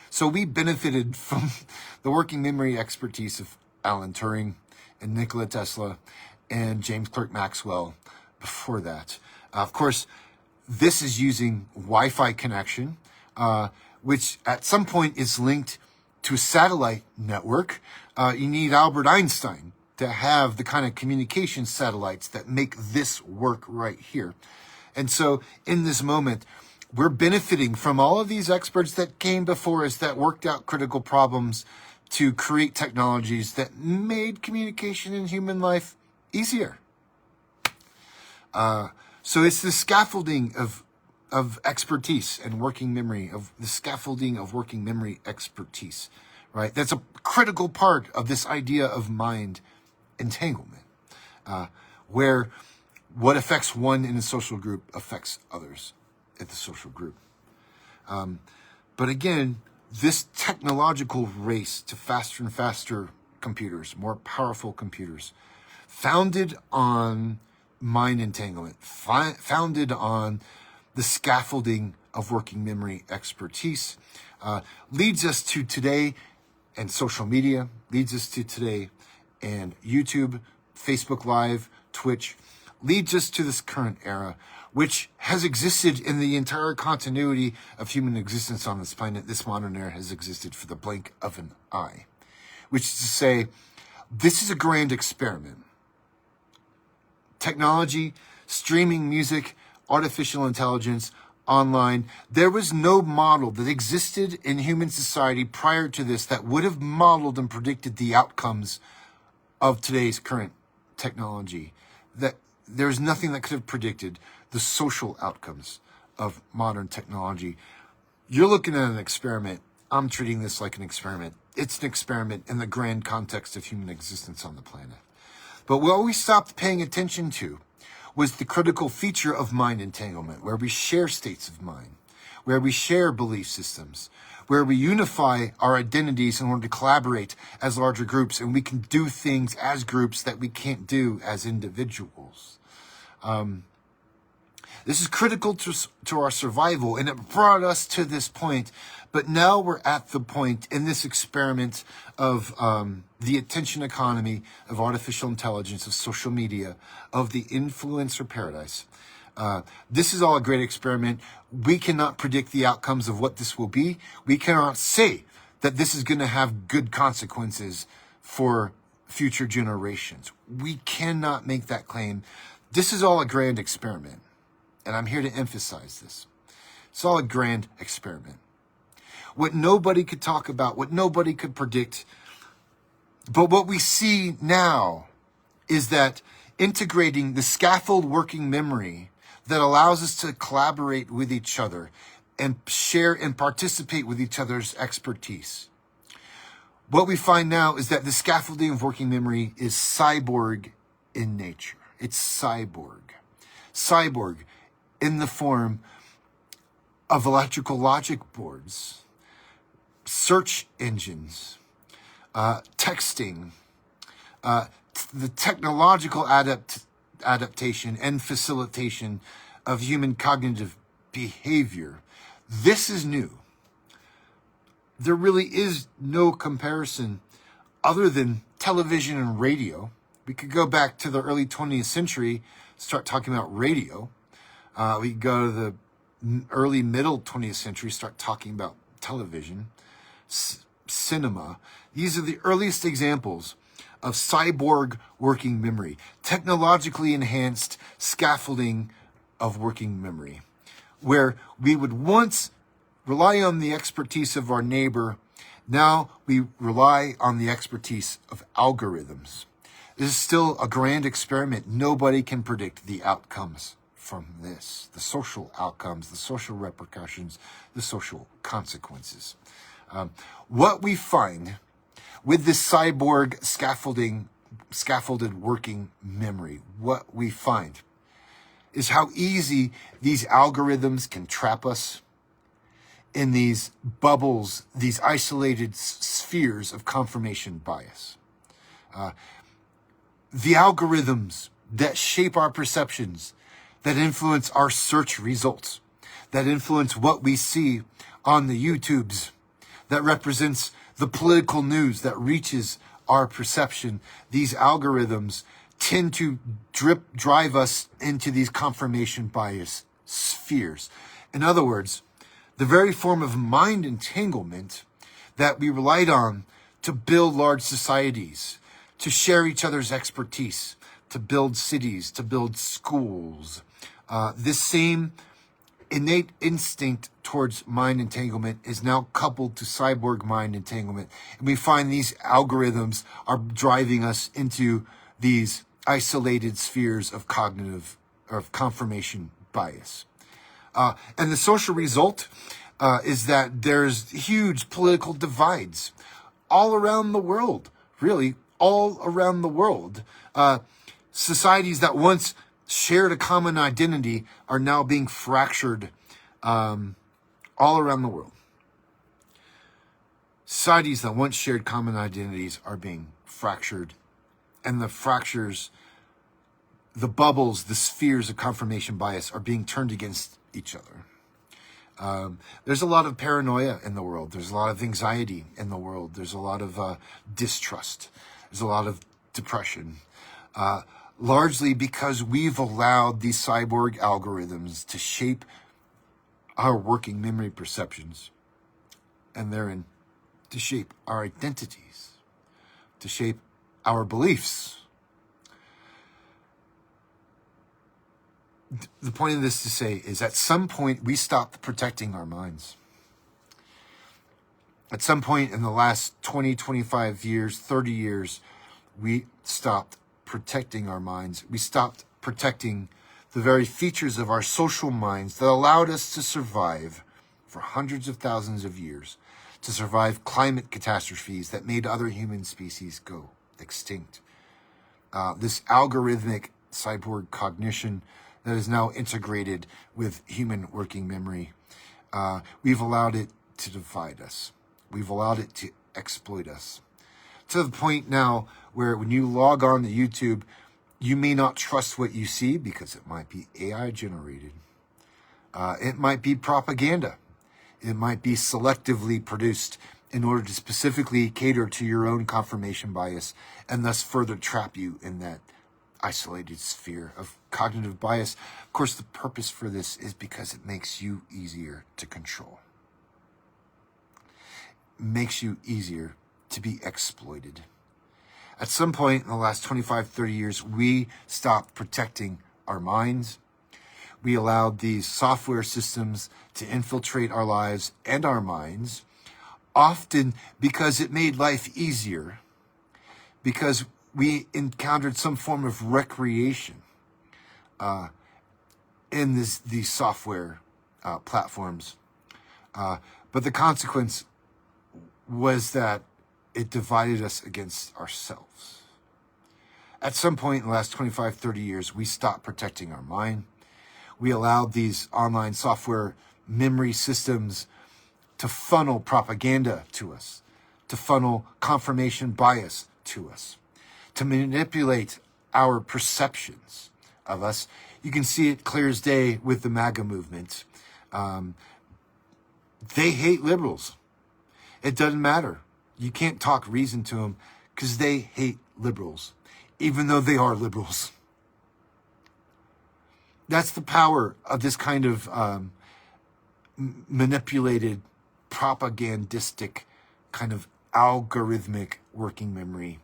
So we benefited from the working memory expertise of Alan Turing and Nikola Tesla and James Clerk Maxwell before that. Of course, this is using Wi-Fi connection, which at some point is linked to a satellite network. You need Albert Einstein to have the kind of communication satellites that make this work right here. And so in this moment, we're benefiting from all of these experts that came before us that worked out critical problems to create technologies that made communication in human life easier. So it's the scaffolding of expertise and working memory, of the scaffolding of working memory expertise, right? That's a critical part of this idea of mind entanglement, where what affects one in a social group affects others at the social group. But again, this technological race to faster and faster computers, more powerful computers, founded on mind entanglement, founded on the scaffolding of working memory expertise, leads us to today, and social media leads us to today, and YouTube, Facebook Live, Twitch, leads us to this current era, which has existed in the entire continuity of human existence on this planet. This modern era has existed for the blink of an eye, which is to say, this is a grand experiment. Technology, streaming music, artificial intelligence, online. There was no model that existed in human society prior to this that would have modeled and predicted the outcomes of today's current technology. That there's nothing that could have predicted the social outcomes of modern technology. You're looking at an experiment. I'm treating this like an experiment. It's an experiment in the grand context of human existence on the planet. But what we stopped paying attention to was the critical feature of mind entanglement, where we share states of mind, where we share belief systems, where we unify our identities in order to collaborate as larger groups, and we can do things as groups that we can't do as individuals. This is critical to our survival, and it brought us to this point. But now we're at the point in this experiment of the attention economy, of artificial intelligence, of social media, of the influencer paradise. This is all a great experiment. We cannot predict the outcomes of what this will be. We cannot say that this is going to have good consequences for future generations. We cannot make that claim. This is all a grand experiment. And I'm here to emphasize this. It's all a grand experiment. What nobody could talk about, what nobody could predict. But what we see now is that integrating the scaffold working memory that allows us to collaborate with each other and share and participate with each other's expertise. What we find now is that the scaffolding of working memory is cyborg in nature. It's cyborg. Cyborg in the form of electrical logic boards, search engines, texting, the technological adaptation and facilitation of human cognitive behavior. This is new. There really is no comparison other than television and radio. We could go back to the early 20th century, start talking about radio. We could go to the early middle 20th century, start talking about television, cinema. These are the earliest examples of cyborg working memory, technologically enhanced scaffolding of working memory, where we would once rely on the expertise of our neighbor. Now we rely on the expertise of algorithms. This is still a grand experiment. Nobody can predict the outcomes from this, the social outcomes, the social repercussions, the social consequences. What we find with this cyborg scaffolded working memory, what we find is how easy these algorithms can trap us in these bubbles, these isolated spheres of confirmation bias. The algorithms that shape our perceptions, that influence our search results, that influence what we see on the YouTubes, that represents the political news that reaches our perception. These algorithms tend to drive us into these confirmation bias spheres. In other words, the very form of mind entanglement that we relied on to build large societies, to share each other's expertise, to build cities, to build schools. This same innate instinct towards mind entanglement is now coupled to cyborg mind entanglement. And we find these algorithms are driving us into these isolated spheres of confirmation bias. And the social result is that there's huge political divides all around the world, really all around the world. Societies that once shared a common identity are now being fractured all around the world. Societies that once shared common identities are being fractured, and the fractures, the bubbles, the spheres of confirmation bias are being turned against each other. There's a lot of paranoia in the world. There's a lot of anxiety in the world. There's a lot of distrust. There's a lot of depression. Largely because we've allowed these cyborg algorithms to shape our working memory perceptions, and therein to shape our identities, to shape our beliefs. The point of this to say is at some point we stopped protecting our minds. At some point in the last 20, 25 years, 30 years, we stopped protecting our minds. We stopped protecting the very features of our social minds that allowed us to survive for hundreds of thousands of years, to survive climate catastrophes that made other human species go extinct. This algorithmic cyborg cognition that is now integrated with human working memory, we've allowed it to divide us. We've allowed it to exploit us. To the point now where when you log on to YouTube, you may not trust what you see because it might be AI generated. It might be propaganda. It might be selectively produced in order to specifically cater to your own confirmation bias and thus further trap you in that isolated sphere of cognitive bias. Of course, the purpose for this is because it makes you easier to control. It makes you easier to be exploited. At some point in the last 25, 30 years, we stopped protecting our minds. We allowed these software systems to infiltrate our lives and our minds, often because it made life easier, because we encountered some form of recreation in these software platforms. But the consequence was that it divided us against ourselves. At some point in the last 25, 30 years, we stopped protecting our mind. We allowed these online software memory systems to funnel propaganda to us, to funnel confirmation bias to us, to manipulate our perceptions of us. You can see it clear as day with the MAGA movement. They hate liberals. It doesn't matter. You can't talk reason to them because they hate liberals, even though they are liberals. That's the power of this kind of manipulated, propagandistic, kind of algorithmic working memory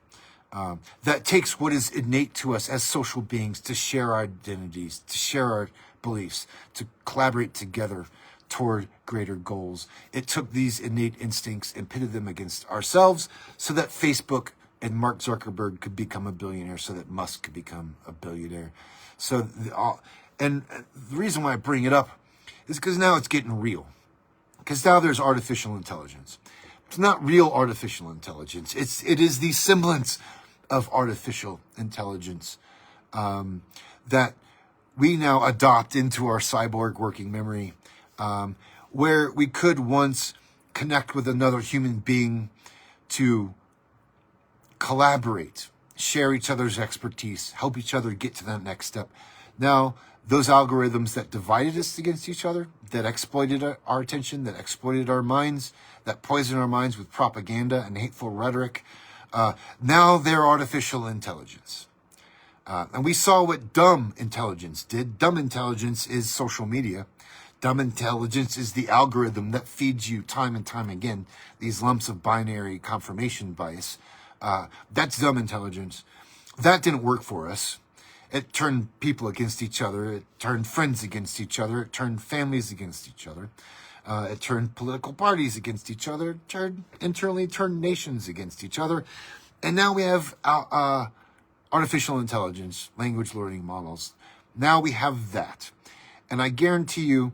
that takes what is innate to us as social beings to share our identities, to share our beliefs, to collaborate together toward greater goals. It took these innate instincts and pitted them against ourselves so that Facebook and Mark Zuckerberg could become a billionaire, so that Musk could become a billionaire. And the reason why I bring it up is because now it's getting real. Because now there's artificial intelligence. It's not real artificial intelligence. It is the semblance of artificial intelligence that we now adopt into our cyborg working memory, where we could once connect with another human being to collaborate, share each other's expertise, help each other get to that next step. Now, those algorithms that divided us against each other, that exploited our attention, that exploited our minds, that poisoned our minds with propaganda and hateful rhetoric, now they're artificial intelligence. And we saw what dumb intelligence did. Dumb intelligence is social media. Dumb intelligence is the algorithm that feeds you time and time again these lumps of binary confirmation bias. That's dumb intelligence. That didn't work for us. It turned people against each other. It turned friends against each other. It turned families against each other. It turned political parties against each other. It internally turned nations against each other. And now we have artificial intelligence, language learning models. Now we have that. And I guarantee you,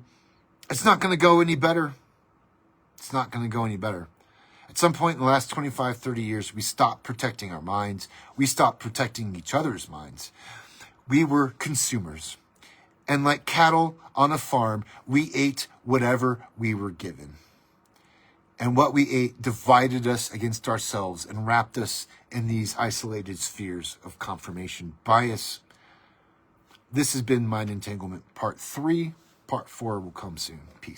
it's not going to go any better. It's not going to go any better. At some point in the last 25, 30 years, we stopped protecting our minds. We stopped protecting each other's minds. We were consumers. And like cattle on a farm, we ate whatever we were given. And what we ate divided us against ourselves and wrapped us in these isolated spheres of confirmation bias. This has been Mind Entanglement Part 3. Part 4 will come soon. Peace.